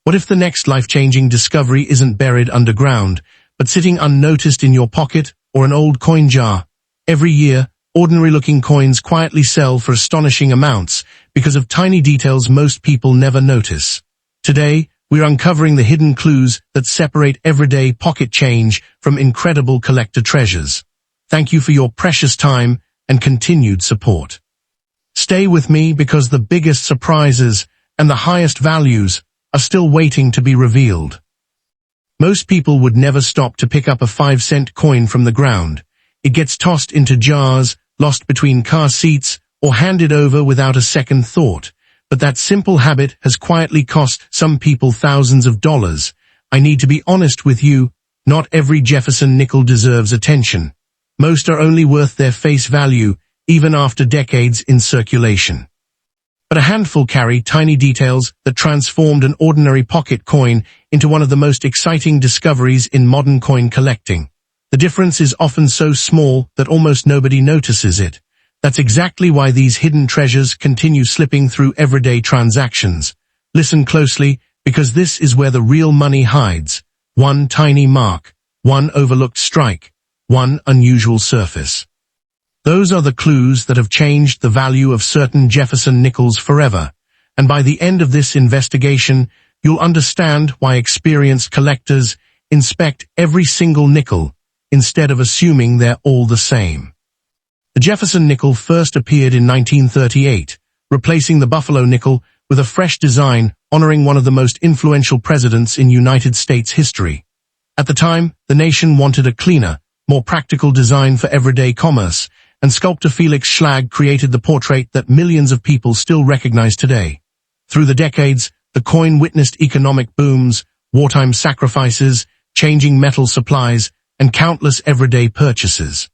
What if the next life-changing discovery isn't buried underground, but sitting unnoticed in your pocket or an old coin jar? Every year, ordinary-looking coins quietly sell for astonishing amounts because of tiny details most people never notice. Today, we're uncovering the hidden clues that separate everyday pocket change from incredible collector treasures. Thank you for your precious time and continued support. Stay with me because the biggest surprises and the highest values are still waiting to be revealed. Most people would never stop to pick up a 5-cent coin from the ground. It gets tossed into jars, lost between car seats, or handed over without a second thought. But that simple habit has quietly cost some people thousands of dollars. I need to be honest with you, not every Jefferson nickel deserves attention. Most are only worth their face value, even after decades in circulation. But a handful carry tiny details that transformed an ordinary pocket coin into one of the most exciting discoveries in modern coin collecting. The difference is often so small that almost nobody notices it. That's exactly why these hidden treasures continue slipping through everyday transactions. Listen closely, because this is where the real money hides. One tiny mark, one overlooked strike, one unusual surface. Those are the clues that have changed the value of certain Jefferson nickels forever. And by the end of this investigation, you'll understand why experienced collectors inspect every single nickel instead of assuming they're all the same. The Jefferson nickel first appeared in 1938, replacing the Buffalo nickel with a fresh design honoring one of the most influential presidents in United States history. At the time, the nation wanted a cleaner, more practical design for everyday commerce, and sculptor Felix Schlag created the portrait that millions of people still recognize today. Through the decades, the coin witnessed economic booms, wartime sacrifices, changing metal supplies, and countless everyday purchases.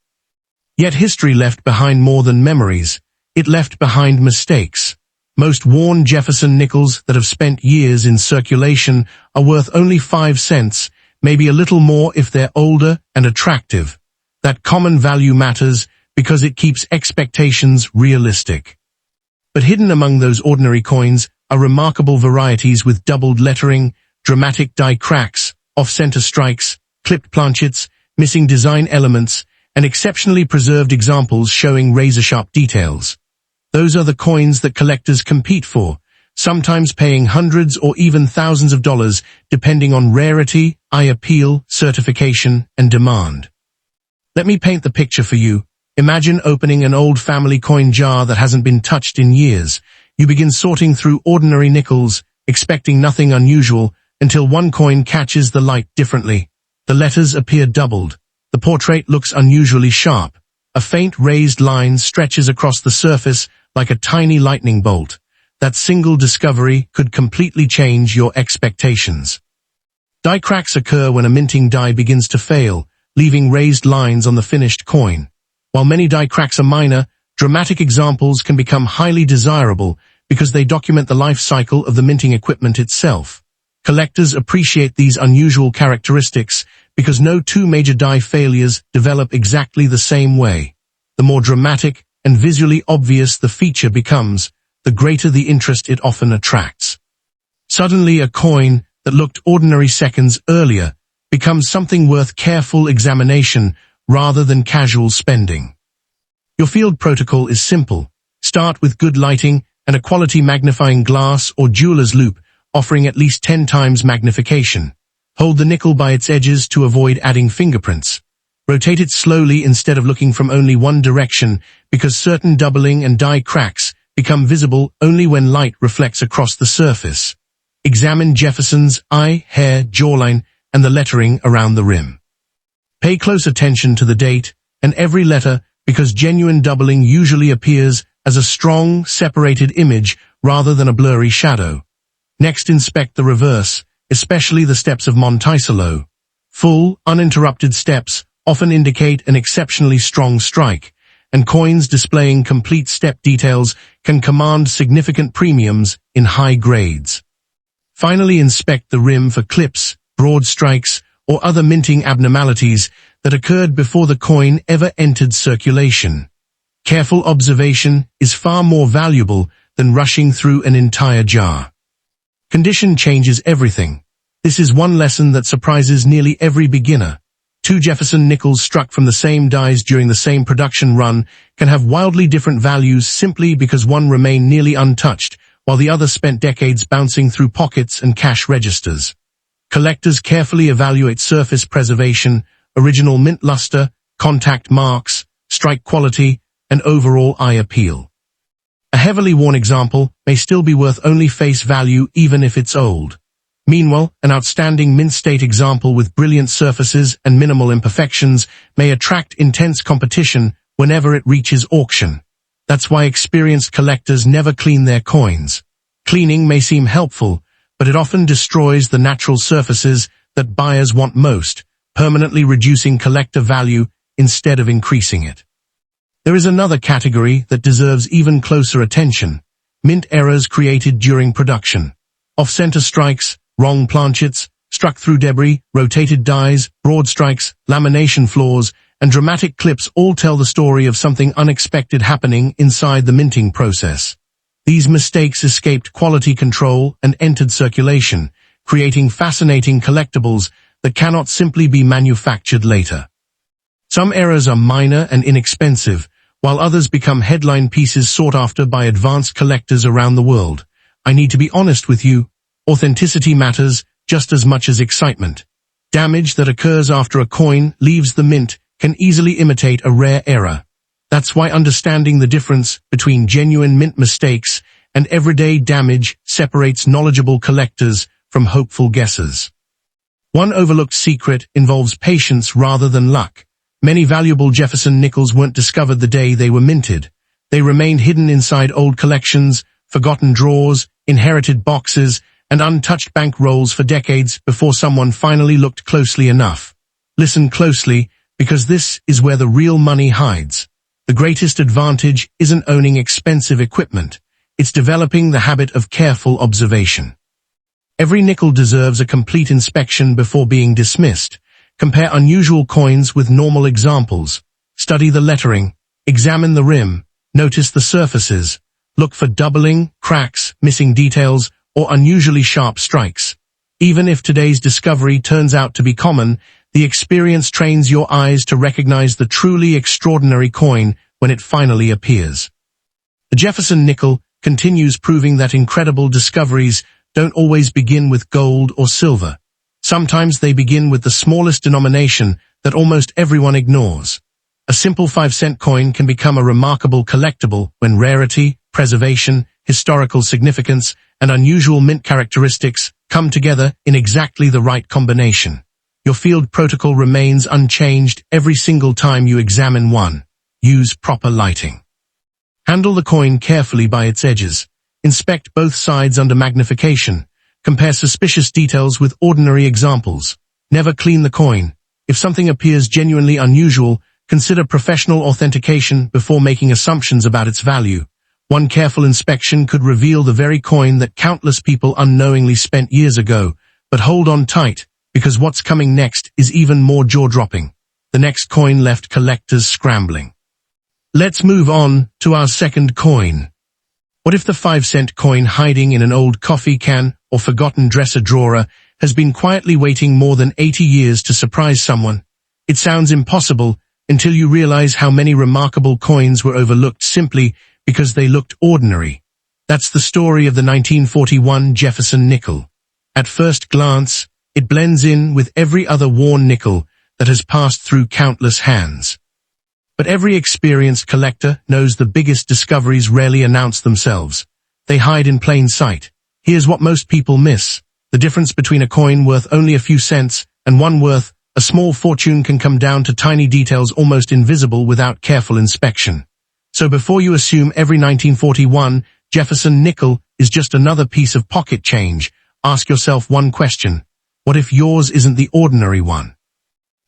Yet history left behind more than memories. It left behind mistakes. Most worn Jefferson nickels that have spent years in circulation are worth only 5 cents, maybe a little more if they're older and attractive. That common value matters because it keeps expectations realistic. But hidden among those ordinary coins are remarkable varieties with doubled lettering, dramatic die cracks, off-center strikes, clipped planchets, missing design elements, and exceptionally preserved examples showing razor-sharp details. Those are the coins that collectors compete for, sometimes paying hundreds or even thousands of dollars depending on rarity, eye appeal, certification, and demand. Let me paint the picture for you. Imagine opening an old family coin jar that hasn't been touched in years. You begin sorting through ordinary nickels, expecting nothing unusual, until one coin catches the light differently. The letters appear doubled. The portrait looks unusually sharp. A faint raised line stretches across the surface like a tiny lightning bolt. That single discovery could completely change your expectations. Die cracks occur when a minting die begins to fail, leaving raised lines on the finished coin. While many die cracks are minor, dramatic examples can become highly desirable because they document the life cycle of the minting equipment itself. Collectors appreciate these unusual characteristics because no two major die failures develop exactly the same way. The more dramatic and visually obvious the feature becomes, the greater the interest it often attracts. Suddenly, a coin that looked ordinary seconds earlier becomes something worth careful examination rather than casual spending. Your field protocol is simple. Start with good lighting and a quality magnifying glass or jeweler's loupe offering at least 10 times magnification. Hold the nickel by its edges to avoid adding fingerprints. Rotate it slowly instead of looking from only one direction because certain doubling and die cracks become visible only when light reflects across the surface. Examine Jefferson's eye, hair, jawline, and the lettering around the rim. Pay close attention to the date and every letter because genuine doubling usually appears as a strong, separated image rather than a blurry shadow. Next, inspect the reverse, especially the steps of Monticello. Full, uninterrupted steps often indicate an exceptionally strong strike, and coins displaying complete step details can command significant premiums in high grades. Finally, inspect the rim for clips, broad strikes, or other minting abnormalities that occurred before the coin ever entered circulation. Careful observation is far more valuable than rushing through an entire jar. Condition changes everything. This is one lesson that surprises nearly every beginner. Two Jefferson nickels struck from the same dies during the same production run can have wildly different values simply because one remained nearly untouched, while the other spent decades bouncing through pockets and cash registers. Collectors carefully evaluate surface preservation, original mint luster, contact marks, strike quality, and overall eye appeal. A heavily worn example may still be worth only face value even if it's old. Meanwhile, an outstanding mint-state example with brilliant surfaces and minimal imperfections may attract intense competition whenever it reaches auction. That's why experienced collectors never clean their coins. Cleaning may seem helpful, but it often destroys the natural surfaces that buyers want most, permanently reducing collector value instead of increasing it. There is another category that deserves even closer attention: mint errors created during production. Off-center strikes, wrong planchets, struck through debris, rotated dies, broad strikes, lamination flaws, and dramatic clips all tell the story of something unexpected happening inside the minting process. These mistakes escaped quality control and entered circulation, creating fascinating collectibles that cannot simply be manufactured later. Some errors are minor and inexpensive, while others become headline pieces sought after by advanced collectors around the world. I need to be honest with you. Authenticity matters just as much as excitement. Damage that occurs after a coin leaves the mint can easily imitate a rare error. That's why understanding the difference between genuine mint mistakes and everyday damage separates knowledgeable collectors from hopeful guessers. One overlooked secret involves patience rather than luck. Many valuable Jefferson nickels weren't discovered the day they were minted. They remained hidden inside old collections, forgotten drawers, inherited boxes, and untouched bank rolls for decades before someone finally looked closely enough. Listen closely, because this is where the real money hides. The greatest advantage isn't owning expensive equipment. It's developing the habit of careful observation. Every nickel deserves a complete inspection before being dismissed. Compare unusual coins with normal examples. Study the lettering. Examine the rim. Notice the surfaces. Look for doubling, cracks, missing details, or unusually sharp strikes. Even if today's discovery turns out to be common, the experience trains your eyes to recognize the truly extraordinary coin when it finally appears. The Jefferson nickel continues proving that incredible discoveries don't always begin with gold or silver. Sometimes they begin with the smallest denomination that almost everyone ignores. A simple 5-cent coin can become a remarkable collectible when rarity, preservation, historical significance, and unusual mint characteristics come together in exactly the right combination. Your field protocol remains unchanged every single time you examine one. Use proper lighting. Handle the coin carefully by its edges. Inspect both sides under magnification. Compare suspicious details with ordinary examples. Never clean the coin. If something appears genuinely unusual, consider professional authentication before making assumptions about its value. One careful inspection could reveal the very coin that countless people unknowingly spent years ago. But hold on tight, because what's coming next is even more jaw-dropping. The next coin left collectors scrambling. Let's move on to our second coin. What if the 5-cent coin hiding in an old coffee can or forgotten dresser drawer has been quietly waiting more than 80 years to surprise someone? It sounds impossible until you realize how many remarkable coins were overlooked simply because they looked ordinary. That's the story of the 1941 Jefferson nickel. At first glance, it blends in with every other worn nickel that has passed through countless hands. But every experienced collector knows the biggest discoveries rarely announce themselves. They hide in plain sight. Here's what most people miss. The difference between a coin worth only a few cents and one worth a small fortune can come down to tiny details almost invisible without careful inspection. So before you assume every 1941 Jefferson nickel is just another piece of pocket change, ask yourself one question. What if yours isn't the ordinary one?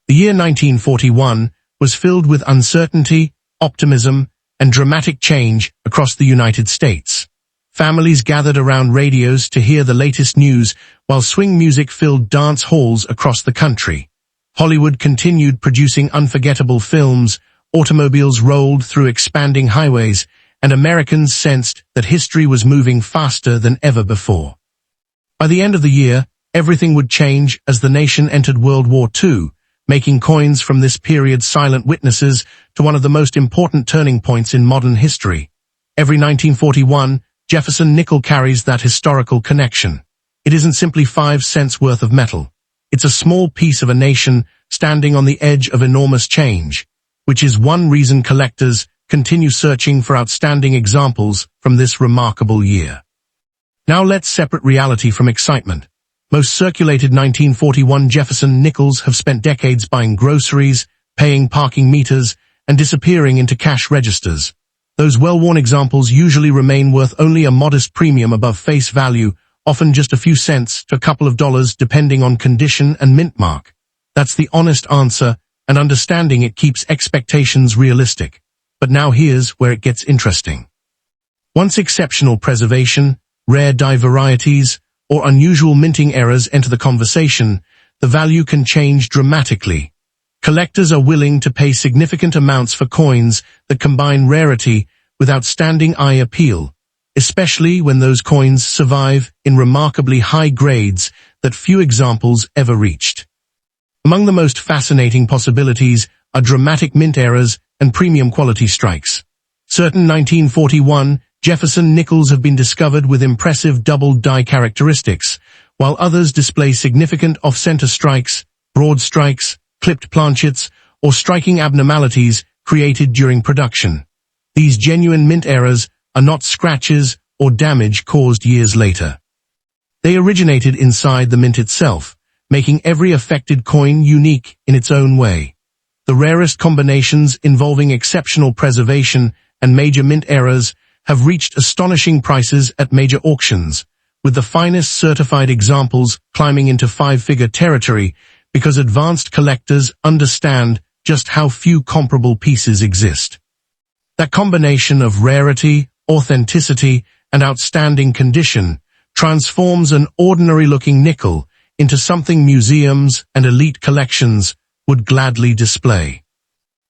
The year 1941 was filled with uncertainty, optimism, and dramatic change across the United States. Families gathered around radios to hear the latest news, while swing music filled dance halls across the country. Hollywood continued producing unforgettable films, automobiles rolled through expanding highways, and Americans sensed that history was moving faster than ever before. By By the end of the year, everything would change as the nation entered World War II, making coins from this period silent witnesses to one of the most important turning points in modern history. Every 1941, Jefferson nickel carries that historical connection. It isn't simply 5 cents worth of metal. It's a small piece of a nation standing on the edge of enormous change, which is one reason collectors continue searching for outstanding examples from this remarkable year. Now let's separate reality from excitement. Most circulated 1941 Jefferson nickels have spent decades buying groceries, paying parking meters, and disappearing into cash registers. Those well-worn examples usually remain worth only a modest premium above face value, often just a few cents to a couple of dollars depending on condition and mint mark. That's the honest answer, and understanding it keeps expectations realistic. But now here's where it gets interesting. Once exceptional preservation, rare dye varieties, or unusual minting errors enter the conversation, the value can change dramatically. Collectors are willing to pay significant amounts for coins that combine rarity with outstanding eye appeal, especially when those coins survive in remarkably high grades that few examples ever reached. Among the most fascinating possibilities are dramatic mint errors and premium quality strikes. Certain 1941 Jefferson nickels have been discovered with impressive double die characteristics, while others display significant off-center strikes, broad strikes, clipped planchets, or striking abnormalities created during production. These genuine mint errors are not scratches or damage caused years later. They originated inside the mint itself, making every affected coin unique in its own way. The rarest combinations involving exceptional preservation and major mint errors have reached astonishing prices at major auctions, with the finest certified examples climbing into 5-figure territory because advanced collectors understand just how few comparable pieces exist. That combination of rarity, authenticity, and outstanding condition transforms an ordinary-looking nickel into something museums and elite collections would gladly display.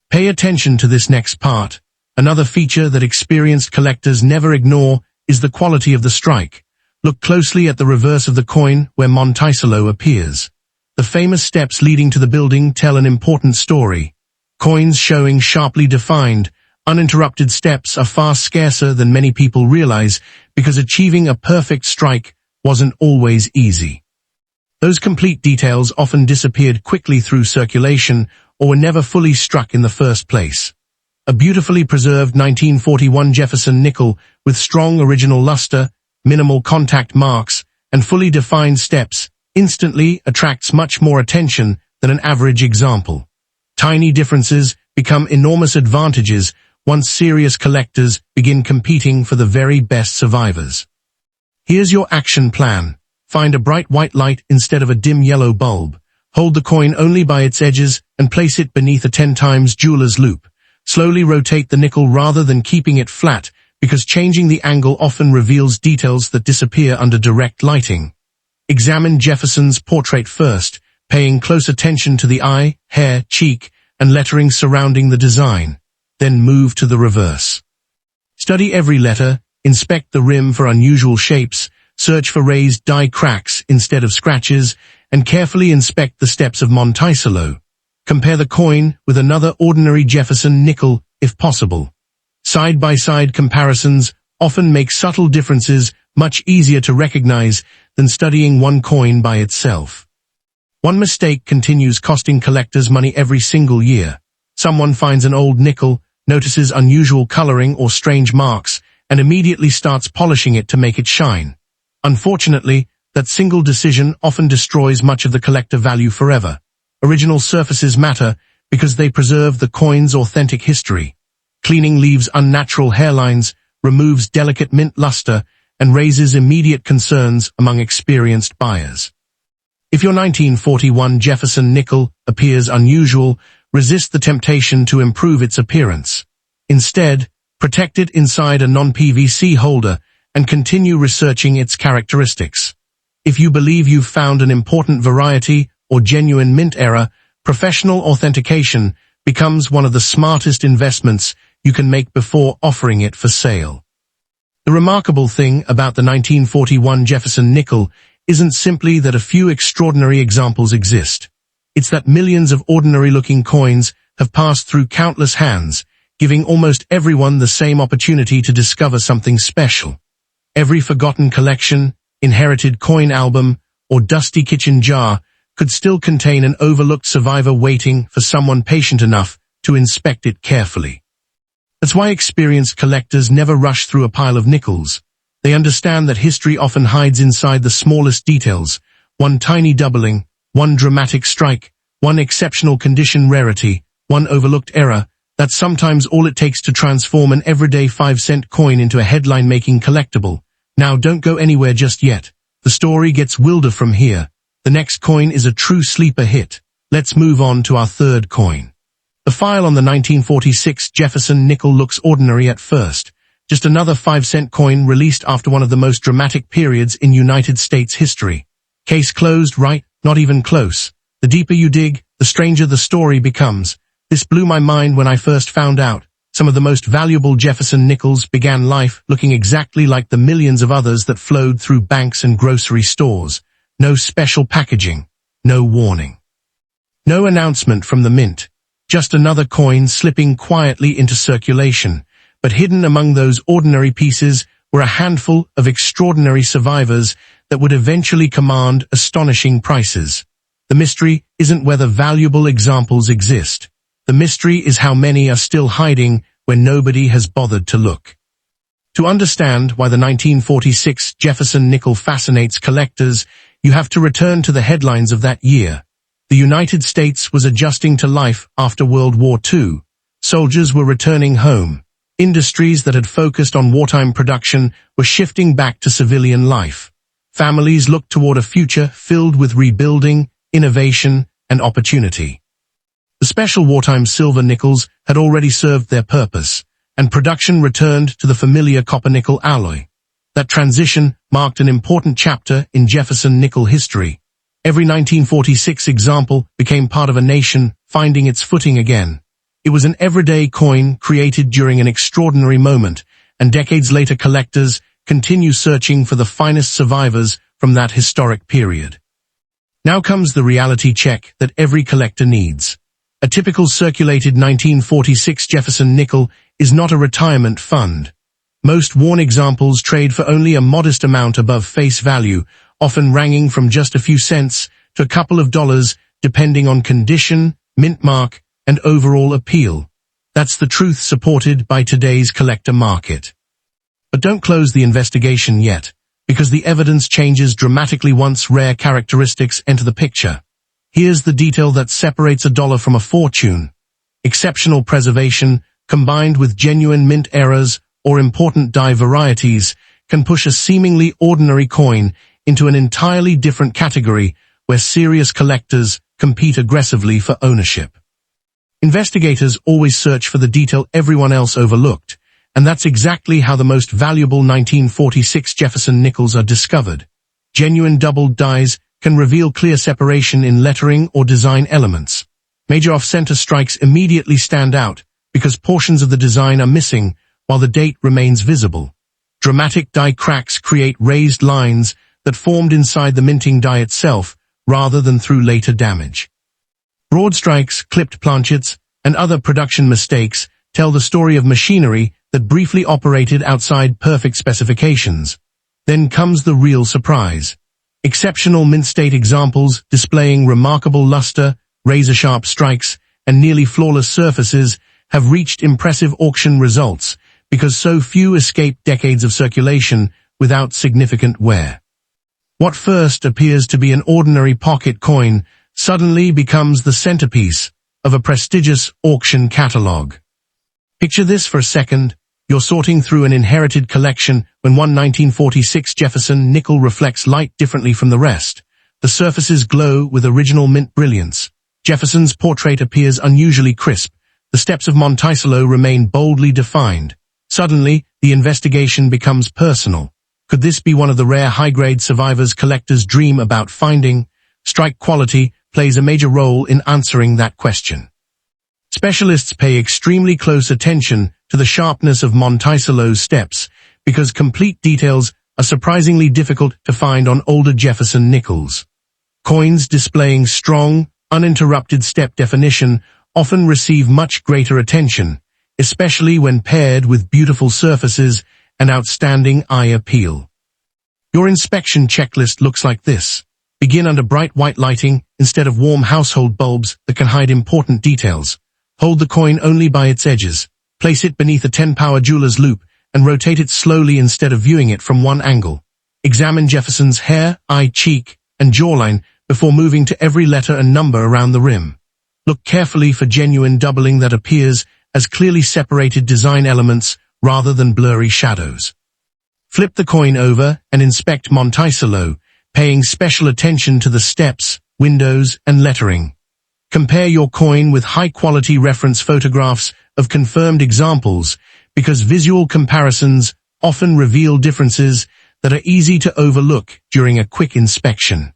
Pay attention to this next part. Another feature that experienced collectors never ignore is the quality of the strike. Look closely at the reverse of the coin where Monticello appears. The famous steps leading to the building tell an important story. Coins showing sharply defined, uninterrupted steps are far scarcer than many people realize because achieving a perfect strike wasn't always easy. Those complete details often disappeared quickly through circulation or were never fully struck in the first place. A beautifully preserved 1941 Jefferson nickel with strong original luster, minimal contact marks, and fully defined steps instantly attracts much more attention than an average example. Tiny differences become enormous advantages once serious collectors begin competing for the very best survivors. Here's your action plan. Find a bright white light instead of a dim yellow bulb. Hold the coin only by its edges and place it beneath a 10 times jeweler's loop. Slowly rotate the nickel rather than keeping it flat, because changing the angle often reveals details that disappear under direct lighting. Examine Jefferson's portrait first, paying close attention to the eye, hair, cheek, and lettering surrounding the design. Then move to the reverse. Study every letter, inspect the rim for unusual shapes, search for raised die cracks instead of scratches, and carefully inspect the steps of Monticello. Compare the coin with another ordinary Jefferson nickel if possible. Side-by-side comparisons often make subtle differences much easier to recognize than studying one coin by itself. One mistake continues costing collectors money every single year. Someone finds an old nickel, notices unusual coloring or strange marks, and immediately starts polishing it to make it shine. Unfortunately, that single decision often destroys much of the collector value forever. Original surfaces matter because they preserve the coin's authentic history. Cleaning leaves unnatural hairlines, removes delicate mint luster, and raises immediate concerns among experienced buyers. If your 1941 Jefferson nickel appears unusual, resist the temptation to improve its appearance. Instead, protect it inside a non-PVC holder and continue researching its characteristics. If you believe you've found an important variety or genuine mint error, professional authentication becomes one of the smartest investments you can make before offering it for sale. The remarkable thing about the 1941 Jefferson nickel isn't simply that a few extraordinary examples exist. It's that millions of ordinary-looking coins have passed through countless hands, giving almost everyone the same opportunity to discover something special. Every forgotten collection, inherited coin album, or dusty kitchen jar could still contain an overlooked survivor waiting for someone patient enough to inspect it carefully. That's why experienced collectors never rush through a pile of nickels. They understand that history often hides inside the smallest details, one tiny doubling, one dramatic strike, one exceptional condition rarity, one overlooked error. That's sometimes all it takes to transform an everyday 5-cent coin into a headline-making collectible. Now don't go anywhere just yet. The story gets wilder from here. The next coin is a true sleeper hit. Let's move on to our third coin. The file on the 1946 Jefferson nickel looks ordinary at first. Just another 5-cent coin released after one of the most dramatic periods in United States history. Case closed, right? Not even close. The deeper you dig, the stranger the story becomes. This blew my mind when I first found out. Some of the most valuable Jefferson nickels began life looking exactly like the millions of others that flowed through banks and grocery stores. No special packaging. No warning. No announcement from the mint. Just another coin slipping quietly into circulation. But hidden among those ordinary pieces were a handful of extraordinary survivors that would eventually command astonishing prices. The mystery isn't whether valuable examples exist. The mystery is how many are still hiding when nobody has bothered to look. To understand why the 1946 Jefferson nickel fascinates collectors, you have to return to the headlines of that year. The United States was adjusting to life after World War II. Soldiers were returning home. Industries that had focused on wartime production were shifting back to civilian life. Families looked toward a future filled with rebuilding, innovation, and opportunity. The special wartime silver nickels had already served their purpose, and production returned to the familiar copper-nickel alloy. That transition marked an important chapter in Jefferson nickel history. Every 1946 example became part of a nation finding its footing again. It was an everyday coin created during an extraordinary moment, and decades later collectors continue searching for the finest survivors from that historic period. Now comes the reality check that every collector needs. A typical circulated 1946 Jefferson nickel is not a retirement fund. Most worn examples trade for only a modest amount above face value, often ranging from just a few cents to a couple of dollars, depending on condition, mint mark, and overall appeal. That's the truth supported by today's collector market. But don't close the investigation yet, because the evidence changes dramatically once rare characteristics enter the picture. Here's the detail that separates a dollar from a fortune. Exceptional preservation, combined with genuine mint errors or important die varieties, can push a seemingly ordinary coin into an entirely different category where serious collectors compete aggressively for ownership. Investigators always search for the detail everyone else overlooked, and that's exactly how the most valuable 1946 Jefferson nickels are discovered. Genuine doubled dies can reveal clear separation in lettering or design elements. Major off-center strikes immediately stand out because portions of the design are missing while the date remains visible. Dramatic die cracks create raised lines that formed inside the minting die itself rather than through later damage. Broad strikes, clipped planchets, and other production mistakes tell the story of machinery that briefly operated outside perfect specifications. Then comes the real surprise. Exceptional mint-state examples displaying remarkable luster, razor-sharp strikes, and nearly flawless surfaces have reached impressive auction results because so few escape decades of circulation without significant wear. What first appears to be an ordinary pocket coin suddenly becomes the centerpiece of a prestigious auction catalog. Picture this for a second. You're sorting through an inherited collection when one 1946 Jefferson nickel reflects light differently from the rest. The surfaces glow with original mint brilliance. Jefferson's portrait appears unusually crisp. The steps of Monticello remain boldly defined. Suddenly, the investigation becomes personal. Could this be one of the rare high-grade survivors collectors dream about finding? Strike quality plays a major role in answering that question. Specialists pay extremely close attention to the sharpness of Monticello's steps because complete details are surprisingly difficult to find on older Jefferson nickels. Coins displaying strong, uninterrupted step definition often receive much greater attention, especially when paired with beautiful surfaces and outstanding eye appeal. Your inspection checklist looks like this. Begin under bright white lighting instead of warm household bulbs that can hide important details. Hold the coin only by its edges. Place it beneath a 10-power jeweler's loupe and rotate it slowly instead of viewing it from one angle. Examine Jefferson's hair, eye, cheek, and jawline before moving to every letter and number around the rim. Look carefully for genuine doubling that appears as clearly separated design elements rather than blurry shadows. Flip the coin over and inspect Monticello, paying special attention to the steps, windows, and lettering. Compare your coin with high-quality reference photographs of confirmed examples because visual comparisons often reveal differences that are easy to overlook during a quick inspection.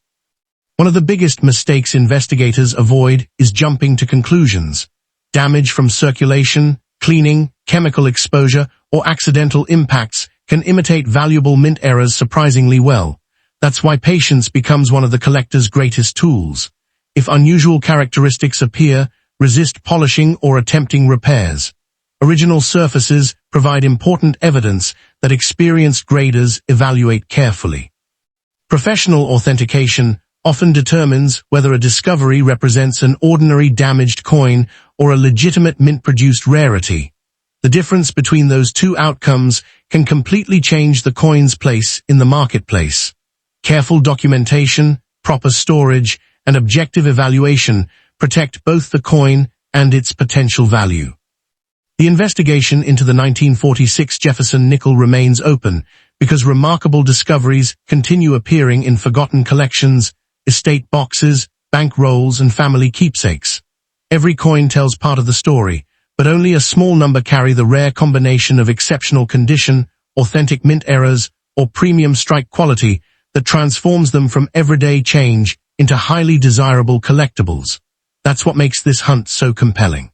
One of the biggest mistakes investigators avoid is jumping to conclusions. Damage from circulation, cleaning, chemical exposure, or accidental impacts can imitate valuable mint errors surprisingly well. That's why patience becomes one of the collector's greatest tools. If unusual characteristics appear, resist polishing or attempting repairs. Original surfaces provide important evidence that experienced graders evaluate carefully. Professional authentication often determines whether a discovery represents an ordinary damaged coin or a legitimate mint-produced rarity. The difference between those two outcomes can completely change the coin's place in the marketplace. Careful documentation, proper storage, and objective evaluation protect both the coin and its potential value. The investigation into the 1946 Jefferson nickel remains open because remarkable discoveries continue appearing in forgotten collections, estate boxes, bank rolls, and family keepsakes. Every coin tells part of the story, but only a small number carry the rare combination of exceptional condition, authentic mint errors, or premium strike quality that transforms them from everyday change into highly desirable collectibles. That's what makes this hunt so compelling.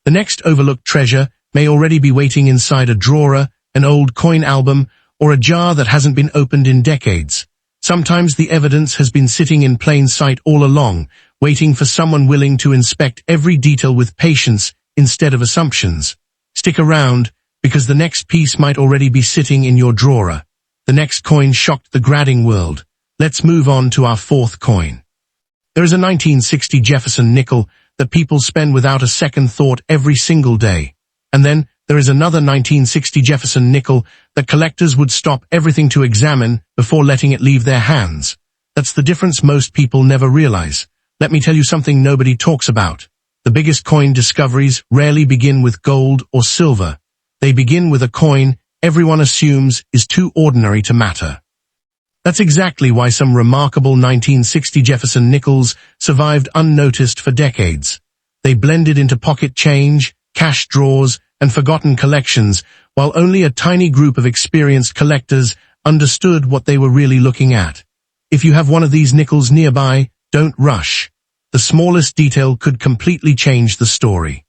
The next overlooked treasure may already be waiting inside a drawer, an old coin album, or a jar that hasn't been opened in decades. Sometimes the evidence has been sitting in plain sight all along, waiting for someone willing to inspect every detail with patience instead of assumptions. Stick around, because the next piece might already be sitting in your drawer. The next coin shocked the grading world. Let's move on to our fourth coin. There is a 1960 Jefferson nickel that people spend without a second thought every single day. And then there is another 1960 Jefferson nickel that collectors would stop everything to examine before letting it leave their hands. That's the difference most people never realize. Let me tell you something nobody talks about. The biggest coin discoveries rarely begin with gold or silver. They begin with a coin everyone assumes is too ordinary to matter. That's exactly why some remarkable 1960 Jefferson nickels survived unnoticed for decades. They blended into pocket change, cash drawers, and forgotten collections, while only a tiny group of experienced collectors understood what they were really looking at. If you have one of these nickels nearby, don't rush. The smallest detail could completely change the story.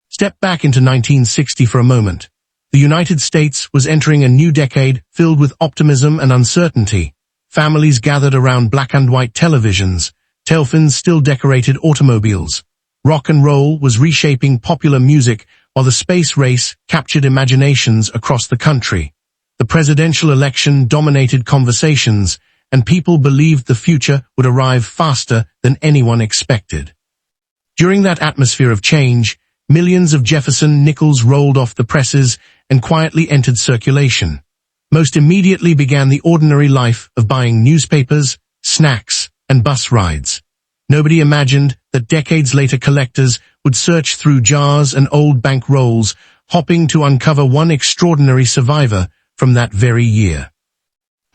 Step back into 1960 for a moment. The United States was entering a new decade filled with optimism and uncertainty. Families gathered around black and white televisions. Tailfins still decorated automobiles. Rock and roll was reshaping popular music, while the space race captured imaginations across the country. The presidential election dominated conversations, and people believed the future would arrive faster than anyone expected. During that atmosphere of change, millions of Jefferson nickels rolled off the presses and quietly entered circulation. Most immediately began the ordinary life of buying newspapers, snacks, and bus rides. Nobody imagined that decades later collectors would search through jars and old bank rolls, hoping to uncover one extraordinary survivor from that very year.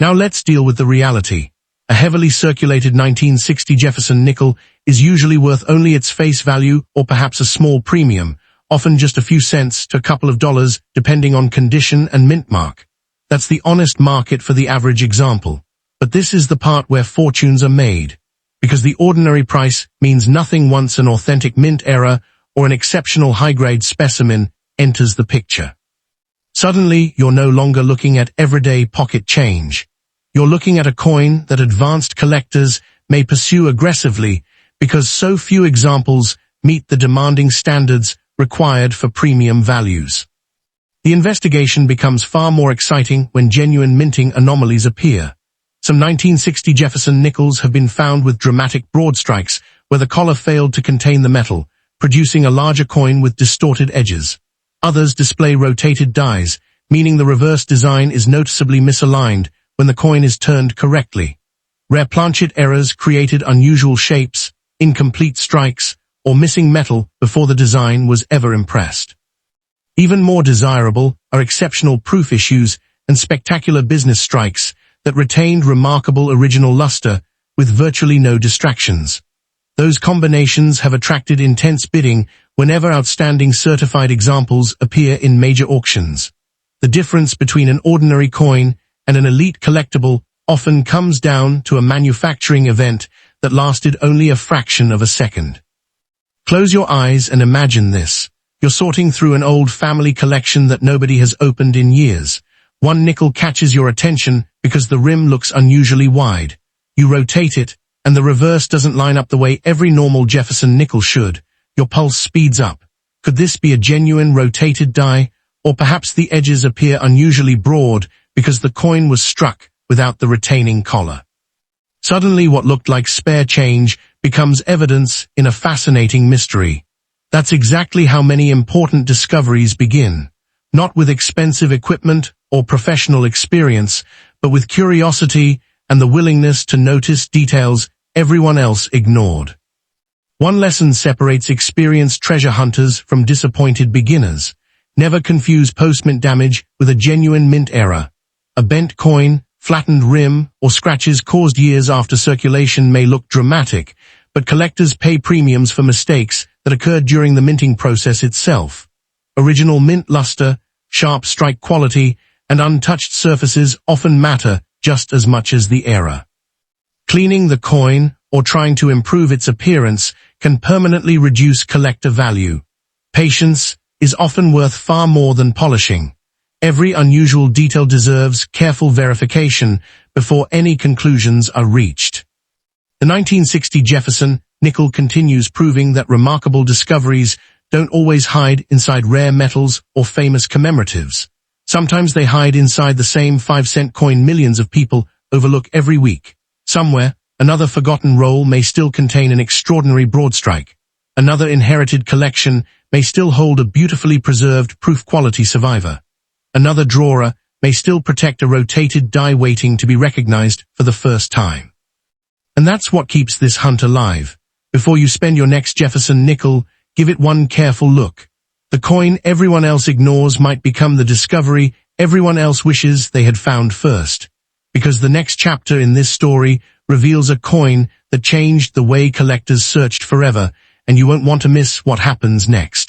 Now let's deal with the reality. A heavily circulated 1960 Jefferson nickel is usually worth only its face value or perhaps a small premium, often just a few cents to a couple of dollars depending on condition and mint mark. That's the honest market for the average example. But this is the part where fortunes are made. Because the ordinary price means nothing once an authentic mint error or an exceptional high-grade specimen enters the picture. Suddenly, you're no longer looking at everyday pocket change. You're looking at a coin that advanced collectors may pursue aggressively because so few examples meet the demanding standards required for premium values. The investigation becomes far more exciting when genuine minting anomalies appear. Some 1960 Jefferson nickels have been found with dramatic broad strikes where the collar failed to contain the metal, producing a larger coin with distorted edges. Others display rotated dies, meaning the reverse design is noticeably misaligned when the coin is turned correctly. Rare planchet errors created unusual shapes, incomplete strikes, or missing metal before the design was ever impressed. Even more desirable are exceptional proof issues and spectacular business strikes that retained remarkable original luster with virtually no distractions. Those combinations have attracted intense bidding whenever outstanding certified examples appear in major auctions. The difference between an ordinary coin and an elite collectible often comes down to a manufacturing event that lasted only a fraction of a second. Close your eyes and imagine this. You're sorting through an old family collection that nobody has opened in years. One nickel catches your attention because the rim looks unusually wide. You rotate it, and the reverse doesn't line up the way every normal Jefferson nickel should. Your pulse speeds up. Could this be a genuine rotated die? Or perhaps the edges appear unusually broad because the coin was struck without the retaining collar. Suddenly what looked like spare change becomes evidence in a fascinating mystery. That's exactly how many important discoveries begin. Not with expensive equipment or professional experience, but with curiosity and the willingness to notice details everyone else ignored. One lesson separates experienced treasure hunters from disappointed beginners. Never confuse post-mint damage with a genuine mint error. A bent coin, flattened rim, or scratches caused years after circulation may look dramatic, but collectors pay premiums for mistakes that occurred during the minting process itself. Original mint luster, sharp strike quality, and untouched surfaces often matter just as much as the error. Cleaning the coin or trying to improve its appearance can permanently reduce collector value. Patience is often worth far more than polishing. Every unusual detail deserves careful verification before any conclusions are reached. The 1960 Jefferson nickel continues proving that remarkable discoveries don't always hide inside rare metals or famous commemoratives. Sometimes they hide inside the same 5-cent coin millions of people overlook every week. Somewhere, another forgotten roll may still contain an extraordinary broadstrike. Another inherited collection may still hold a beautifully preserved proof-quality survivor. Another drawer may still protect a rotated die waiting to be recognized for the first time. And that's what keeps this hunt alive. Before you spend your next Jefferson nickel, give it one careful look. The coin everyone else ignores might become the discovery everyone else wishes they had found first. Because the next chapter in this story reveals a coin that changed the way collectors searched forever, and you won't want to miss what happens next.